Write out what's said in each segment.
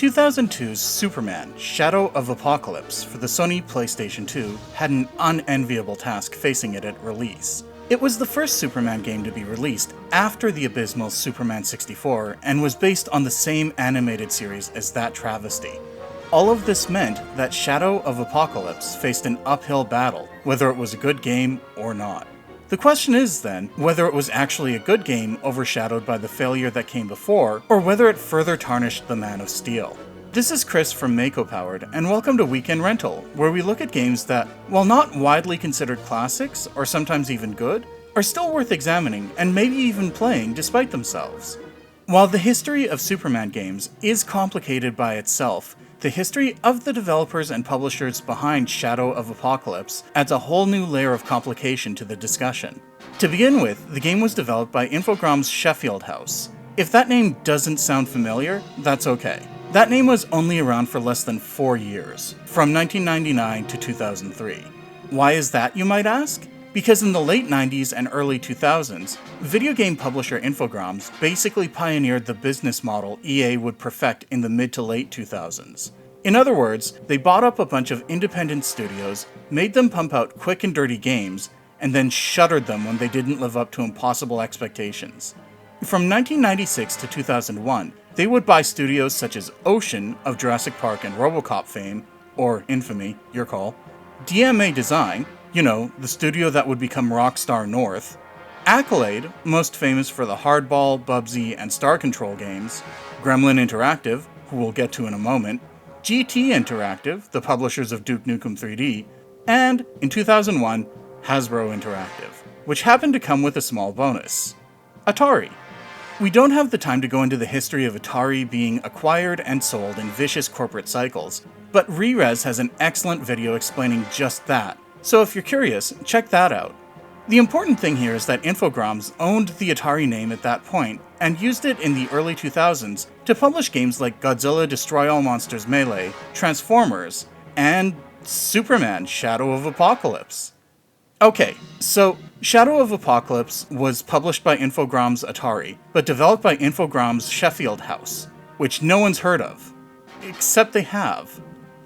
2002's Superman Shadow of Apokolips for the Sony PlayStation 2 had an unenviable task facing it at release. It was the first Superman game to be released after the abysmal Superman 64 and was based on the same animated series as that travesty. All of this meant that Shadow of Apokolips faced an uphill battle, whether it was a good game or not. The question is, then, whether it was actually a good game overshadowed by the failure that came before, or whether it further tarnished the Man of Steel. This is Chris from Makopowered, and welcome to Weekend Rental, where we look at games that, while not widely considered classics, or sometimes even good, are still worth examining and maybe even playing despite themselves. While the history of Superman games is complicated by itself, the history of the developers and publishers behind Shadow of Apokolips adds a whole new layer of complication to the discussion. To begin with, the game was developed by Infogrames Sheffield House. If that name doesn't sound familiar, that's okay. That name was only around for less than 4 years, from 1999 to 2003. Why is that, you might ask? Because in the late 90s and early 2000s, video game publisher Infogrames basically pioneered the business model EA would perfect in the mid to late 2000s. In other words, they bought up a bunch of independent studios, made them pump out quick and dirty games, and then shuttered them when they didn't live up to impossible expectations. From 1996 to 2001, they would buy studios such as Ocean of Jurassic Park and RoboCop fame, or infamy, your call, DMA Design, you know, the studio that would become Rockstar North, Accolade, most famous for the Hardball, Bubsy, and Star Control games, Gremlin Interactive, who we'll get to in a moment, GT Interactive, the publishers of Duke Nukem 3D, and, in 2001, Hasbro Interactive, which happened to come with a small bonus: Atari. We don't have the time to go into the history of Atari being acquired and sold in vicious corporate cycles, but Rerez has an excellent video explaining just that. So if you're curious, check that out. The important thing here is that Infogrames owned the Atari name at that point, and used it in the early 2000s to publish games like Godzilla Destroy All Monsters Melee, Transformers, and Superman Shadow of Apokolips. Okay, so Shadow of Apokolips was published by Infogrames Atari, but developed by Infogrames Sheffield House, which no one's heard of. Except they have.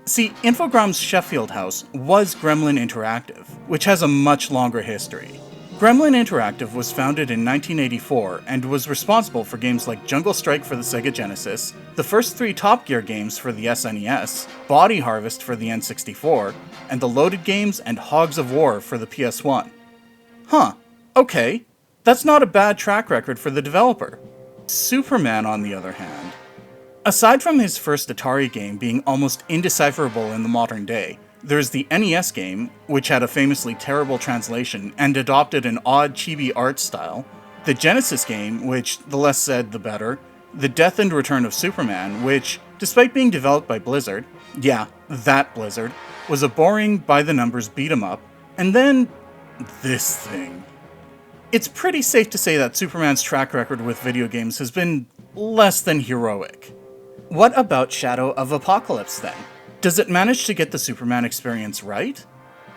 See, Infogrames Sheffield House was Gremlin Interactive, which has a much longer history. Gremlin Interactive was founded in 1984 and was responsible for games like Jungle Strike for the Sega Genesis, the first 3 Top Gear games for the SNES, Body Harvest for the N64, and the Loaded games and Hogs of War for the PS1. Huh, okay, that's not a bad track record for the developer. Superman, on the other hand, aside from his first Atari game being almost indecipherable in the modern day, there's the NES game, which had a famously terrible translation and adopted an odd chibi art style, the Genesis game, which, the less said the better, the Death and Return of Superman, which, despite being developed by Blizzard, yeah, that Blizzard, was a boring, by-the-numbers beat-em-up, and then this thing. It's pretty safe to say that Superman's track record with video games has been less than heroic. What about Shadow of Apokolips, then? Does it manage to get the Superman experience right?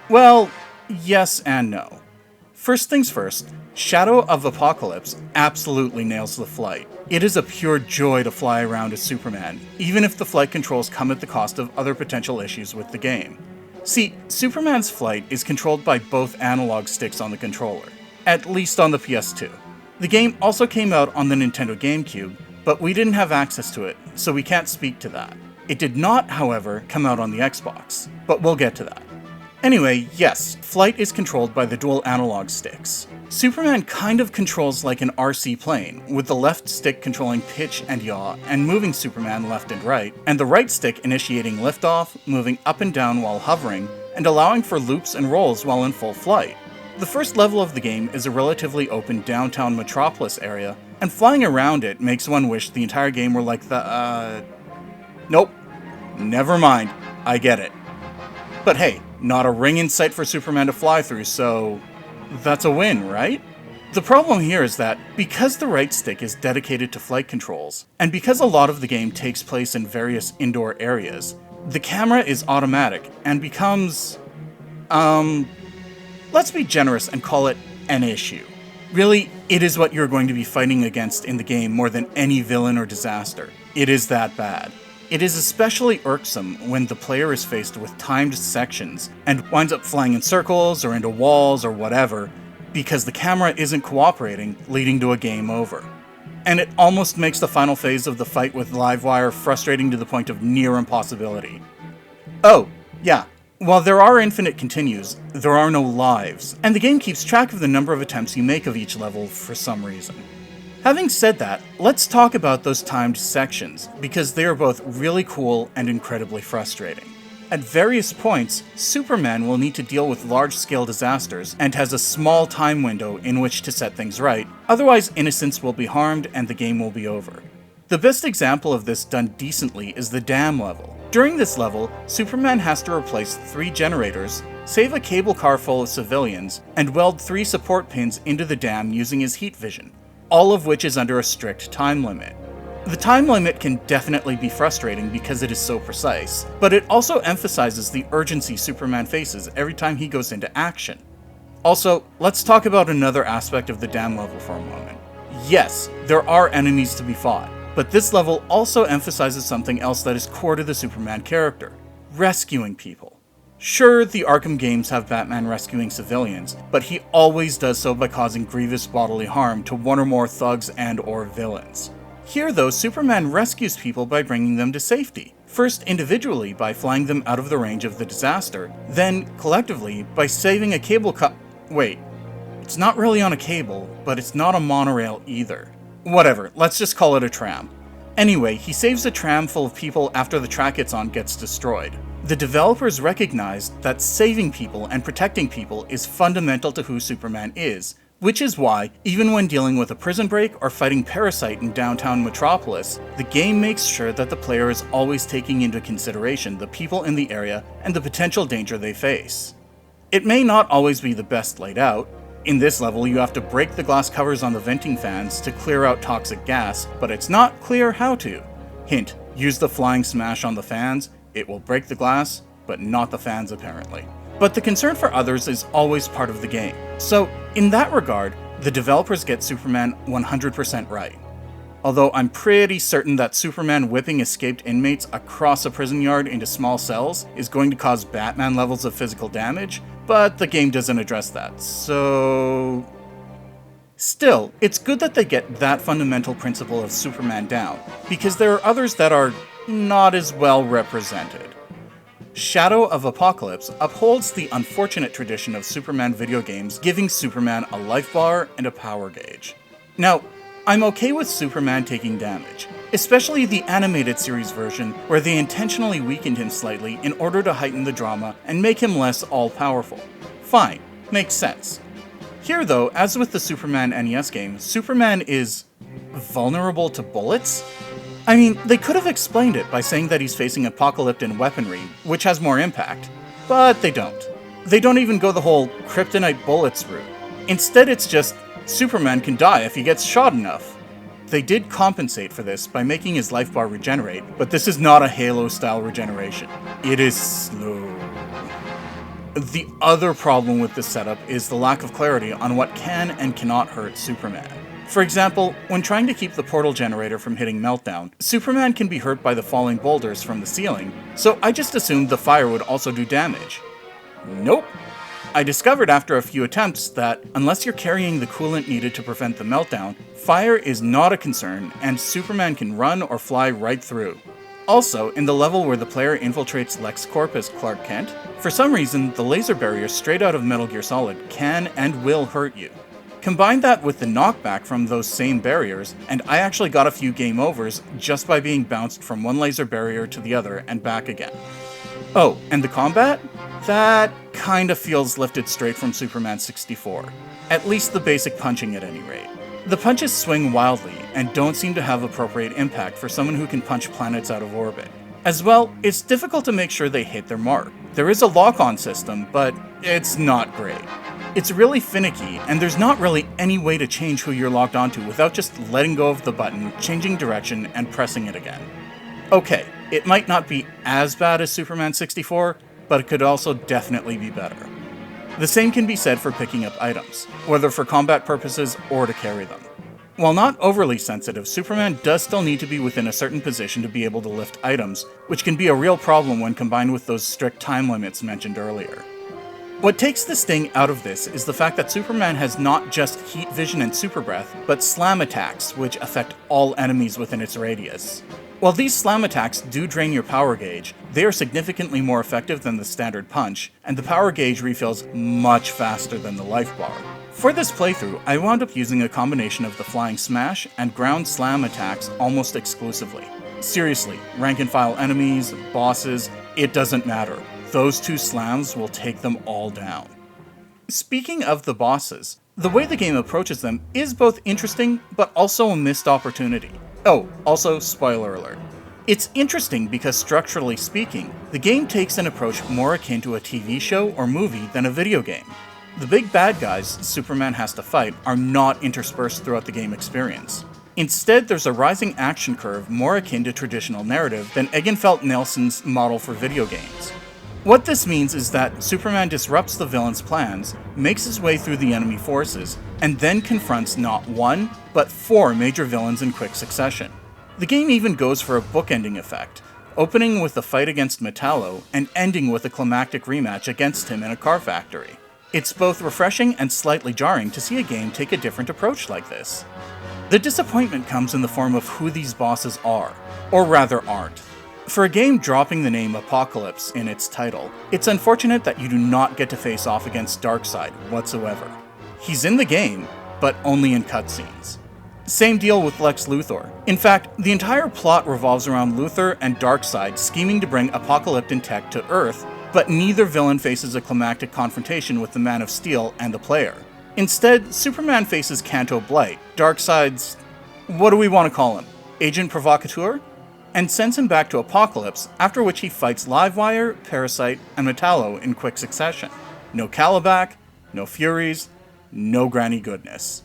Well, yes and no. First things first, Shadow of Apokolips absolutely nails the flight. It is a pure joy to fly around as Superman, even if the flight controls come at the cost of other potential issues with the game. See, Superman's flight is controlled by both analog sticks on the controller, at least on the PS2. The game also came out on the Nintendo GameCube, but we didn't have access to it, so we can't speak to that. It did not, however, come out on the Xbox, but we'll get to that. Anyway, yes, flight is controlled by the dual analog sticks. Superman kind of controls like an RC plane, with the left stick controlling pitch and yaw, and moving Superman left and right, and the right stick initiating liftoff, moving up and down while hovering, and allowing for loops and rolls while in full flight. The first level of the game is a relatively open downtown metropolis area, and flying around it makes one wish the entire game were like Nope. Never mind. I get it. But hey, not a ring in sight for Superman to fly through, so that's a win, right? The problem here is that, because the right stick is dedicated to flight controls, and because a lot of the game takes place in various indoor areas, the camera is automatic and becomes, let's be generous and call it an issue. Really, it is what you're going to be fighting against in the game more than any villain or disaster. It is that bad. It is especially irksome when the player is faced with timed sections and winds up flying in circles or into walls or whatever because the camera isn't cooperating, leading to a game over. And it almost makes the final phase of the fight with Livewire frustrating to the point of near impossibility. Oh, yeah, while there are infinite continues, there are no lives, and the game keeps track of the number of attempts you make of each level for some reason. Having said that, let's talk about those timed sections, because they are both really cool and incredibly frustrating. At various points, Superman will need to deal with large-scale disasters and has a small time window in which to set things right, otherwise innocents will be harmed and the game will be over. The best example of this done decently is the dam level. During this level, Superman has to replace 3 generators, save a cable car full of civilians, and weld 3 support pins into the dam using his heat vision, all of which is under a strict time limit. The time limit can definitely be frustrating because it is so precise, but it also emphasizes the urgency Superman faces every time he goes into action. Also, let's talk about another aspect of the dam level for a moment. Yes, there are enemies to be fought, but this level also emphasizes something else that is core to the Superman character: rescuing people. Sure, the Arkham games have Batman rescuing civilians, but he always does so by causing grievous bodily harm to one or more thugs and/or villains. Here, though, Superman rescues people by bringing them to safety. First individually by flying them out of the range of the disaster, then collectively by saving a Wait, it's not really on a cable, but it's not a monorail either. Whatever, let's just call it a tram. Anyway, he saves a tram full of people after the track it's on gets destroyed. The developers recognized that saving people and protecting people is fundamental to who Superman is, which is why, even when dealing with a prison break or fighting Parasite in downtown Metropolis, the game makes sure that the player is always taking into consideration the people in the area and the potential danger they face. It may not always be the best laid out. In this level, you have to break the glass covers on the venting fans to clear out toxic gas, but it's not clear how to. Hint, use the flying smash on the fans. It will break the glass, but not the fans apparently. But the concern for others is always part of the game. So, in that regard, the developers get Superman 100% right. Although I'm pretty certain that Superman whipping escaped inmates across a prison yard into small cells is going to cause Batman levels of physical damage, but the game doesn't address that, so... Still, it's good that they get that fundamental principle of Superman down, because there are others that are not as well represented. Shadow of Apokolips upholds the unfortunate tradition of Superman video games giving Superman a life bar and a power gauge. Now, I'm okay with Superman taking damage, especially the animated series version where they intentionally weakened him slightly in order to heighten the drama and make him less all-powerful. Fine, makes sense. Here though, as with the Superman NES game, Superman is vulnerable to bullets? I mean, they could have explained it by saying that he's facing apocalyptic weaponry, which has more impact, but they don't. They don't even go the whole kryptonite bullets route. Instead, it's just, Superman can die if he gets shot enough. They did compensate for this by making his life bar regenerate, but this is not a Halo-style regeneration. It is slow. The other problem with this setup is the lack of clarity on what can and cannot hurt Superman. For example, when trying to keep the portal generator from hitting meltdown, Superman can be hurt by the falling boulders from the ceiling, so I just assumed the fire would also do damage. Nope. I discovered after a few attempts that, unless you're carrying the coolant needed to prevent the meltdown, fire is not a concern, and Superman can run or fly right through. Also, in the level where the player infiltrates LexCorp as Clark Kent, for some reason, the laser barrier straight out of Metal Gear Solid can and will hurt you. Combine that with the knockback from those same barriers, and I actually got a few game overs just by being bounced from one laser barrier to the other and back again. Oh, and the combat? That kinda feels lifted straight from Superman 64. At least the basic punching at any rate. The punches swing wildly, and don't seem to have appropriate impact for someone who can punch planets out of orbit. As well, it's difficult to make sure they hit their mark. There is a lock-on system, but it's not great. It's really finicky, and there's not really any way to change who you're locked onto without just letting go of the button, changing direction, and pressing it again. Okay, it might not be as bad as Superman 64, but it could also definitely be better. The same can be said for picking up items, whether for combat purposes or to carry them. While not overly sensitive, Superman does still need to be within a certain position to be able to lift items, which can be a real problem when combined with those strict time limits mentioned earlier. What takes the sting out of this is the fact that Superman has not just heat vision and super breath, but slam attacks, which affect all enemies within its radius. While these slam attacks do drain your power gauge, they are significantly more effective than the standard punch, and the power gauge refills much faster than the life bar. For this playthrough, I wound up using a combination of the flying smash and ground slam attacks almost exclusively. Seriously, rank and file enemies, bosses, it doesn't matter. Those two slams will take them all down. Speaking of the bosses, the way the game approaches them is both interesting, but also a missed opportunity. Oh, also, spoiler alert. It's interesting because structurally speaking, the game takes an approach more akin to a TV show or movie than a video game. The big bad guys Superman has to fight are not interspersed throughout the game experience. Instead, there's a rising action curve more akin to traditional narrative than Eggenfeldt-Nelson's model for video games. What this means is that Superman disrupts the villain's plans, makes his way through the enemy forces, and then confronts not one, but 4 major villains in quick succession. The game even goes for a bookending effect, opening with a fight against Metallo and ending with a climactic rematch against him in a car factory. It's both refreshing and slightly jarring to see a game take a different approach like this. The disappointment comes in the form of who these bosses are, or rather aren't. For a game dropping the name Apokolips in its title, it's unfortunate that you do not get to face off against Darkseid whatsoever. He's in the game, but only in cutscenes. Same deal with Lex Luthor. In fact, the entire plot revolves around Luthor and Darkseid scheming to bring apocalyptic tech to Earth, but neither villain faces a climactic confrontation with the Man of Steel and the player. Instead, Superman faces Canto Blight, Darkseid's, what do we want to call him, agent provocateur? And sends him back to Apokolips, after which he fights Livewire, Parasite, and Metallo in quick succession. No Calabac, no Furies, no granny goodness.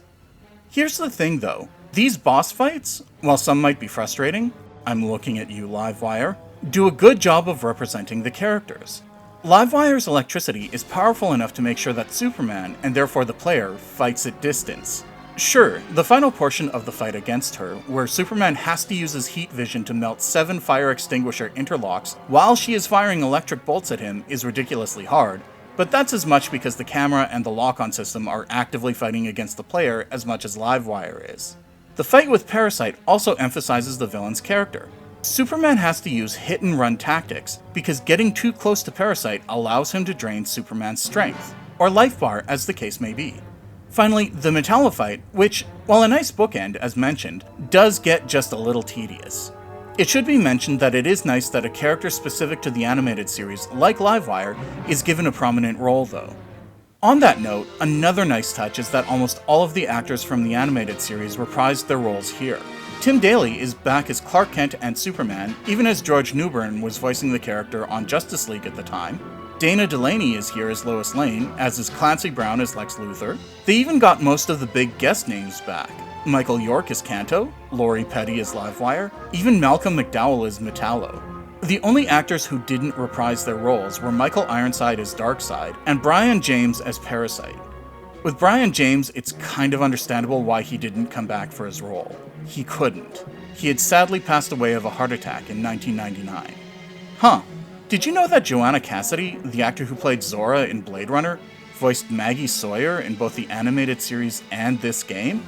Here's the thing though, these boss fights, while some might be frustrating, I'm looking at you Livewire, do a good job of representing the characters. Livewire's electricity is powerful enough to make sure that Superman, and therefore the player, fights at distance. Sure, the final portion of the fight against her, where Superman has to use his heat vision to melt 7 fire extinguisher interlocks while she is firing electric bolts at him, is ridiculously hard, but that's as much because the camera and the lock-on system are actively fighting against the player as much as Livewire is. The fight with Parasite also emphasizes the villain's character. Superman has to use hit-and-run tactics, because getting too close to Parasite allows him to drain Superman's strength, or life bar as the case may be. Finally, the Metallo fight, which, while a nice bookend as mentioned, does get just a little tedious. It should be mentioned that it is nice that a character specific to the animated series, like Livewire, is given a prominent role though. On that note, another nice touch is that almost all of the actors from the animated series reprised their roles here. Tim Daly is back as Clark Kent and Superman, even as George Newbern was voicing the character on Justice League at the time. Dana Delaney is here as Lois Lane, as is Clancy Brown as Lex Luthor. They even got most of the big guest names back. Michael York as Canto, Lori Petty as Livewire, even Malcolm McDowell as Metallo. The only actors who didn't reprise their roles were Michael Ironside as Darkseid, and Brian James as Parasite. With Brian James, it's kind of understandable why he didn't come back for his role. He couldn't. He had sadly passed away of a heart attack in 1999. Huh, did you know that Joanna Cassidy, the actor who played Zora in Blade Runner, voiced Maggie Sawyer in both the animated series and this game?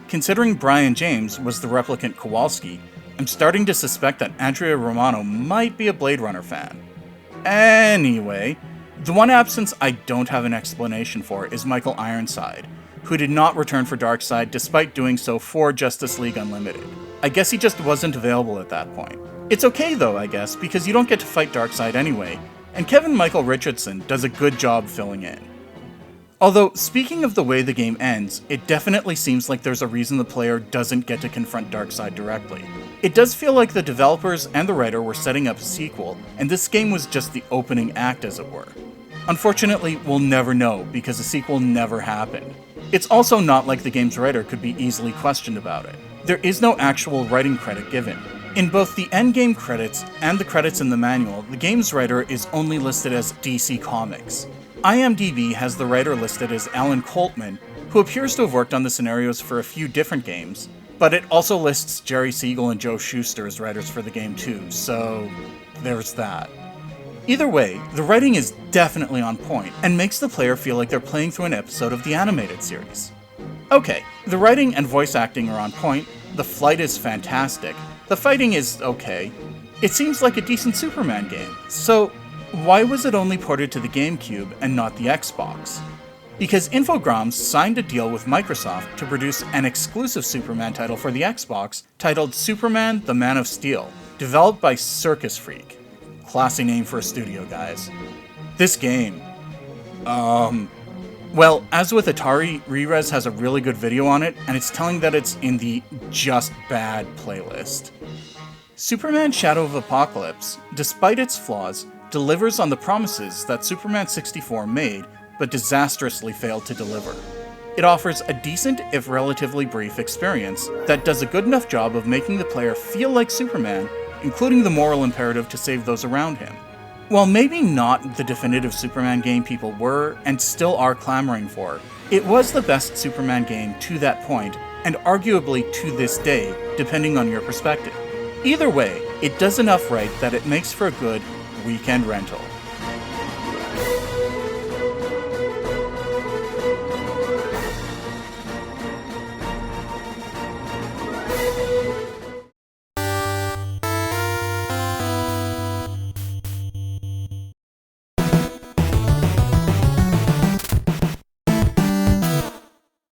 Considering Brian James was the replicant Kowalski, I'm starting to suspect that Andrea Romano might be a Blade Runner fan. Anyway, the one absence I don't have an explanation for is Michael Ironside, who did not return for Darkseid despite doing so for Justice League Unlimited. I guess he just wasn't available at that point. It's okay though, I guess, because you don't get to fight Darkseid anyway, and Kevin Michael Richardson does a good job filling in. Although, speaking of the way the game ends, it definitely seems like there's a reason the player doesn't get to confront Darkseid directly. It does feel like the developers and the writer were setting up a sequel, and this game was just the opening act, as it were. Unfortunately, we'll never know, because a sequel never happened. It's also not like the game's writer could be easily questioned about it. There is no actual writing credit given. In both the endgame credits and the credits in the manual, the game's writer is only listed as DC Comics. IMDb has the writer listed as Alan Coltman, who appears to have worked on the scenarios for a few different games, but it also lists Jerry Siegel and Joe Shuster as writers for the game too, so there's that. Either way, the writing is definitely on point, and makes the player feel like they're playing through an episode of the animated series. Okay, the writing and voice acting are on point, the flight is fantastic, the fighting is okay. It seems like a decent Superman game, so why was it only ported to the GameCube and not the Xbox? Because Infogrames signed a deal with Microsoft to produce an exclusive Superman title for the Xbox titled Superman the Man of Steel, developed by Circus Freak. Classy name for a studio, guys. This game, well, as with Atari, Rerez has a really good video on it, and it's telling that it's in the Just Bad playlist. Superman Shadow of Apokolips, despite its flaws, delivers on the promises that Superman 64 made, but disastrously failed to deliver. It offers a decent, if relatively brief, experience that does a good enough job of making the player feel like Superman, including the moral imperative to save those around him. While maybe not the definitive Superman game people were, and still are clamoring for, it was the best Superman game to that point, and arguably to this day, depending on your perspective. Either way, it does enough right that it makes for a good weekend rental.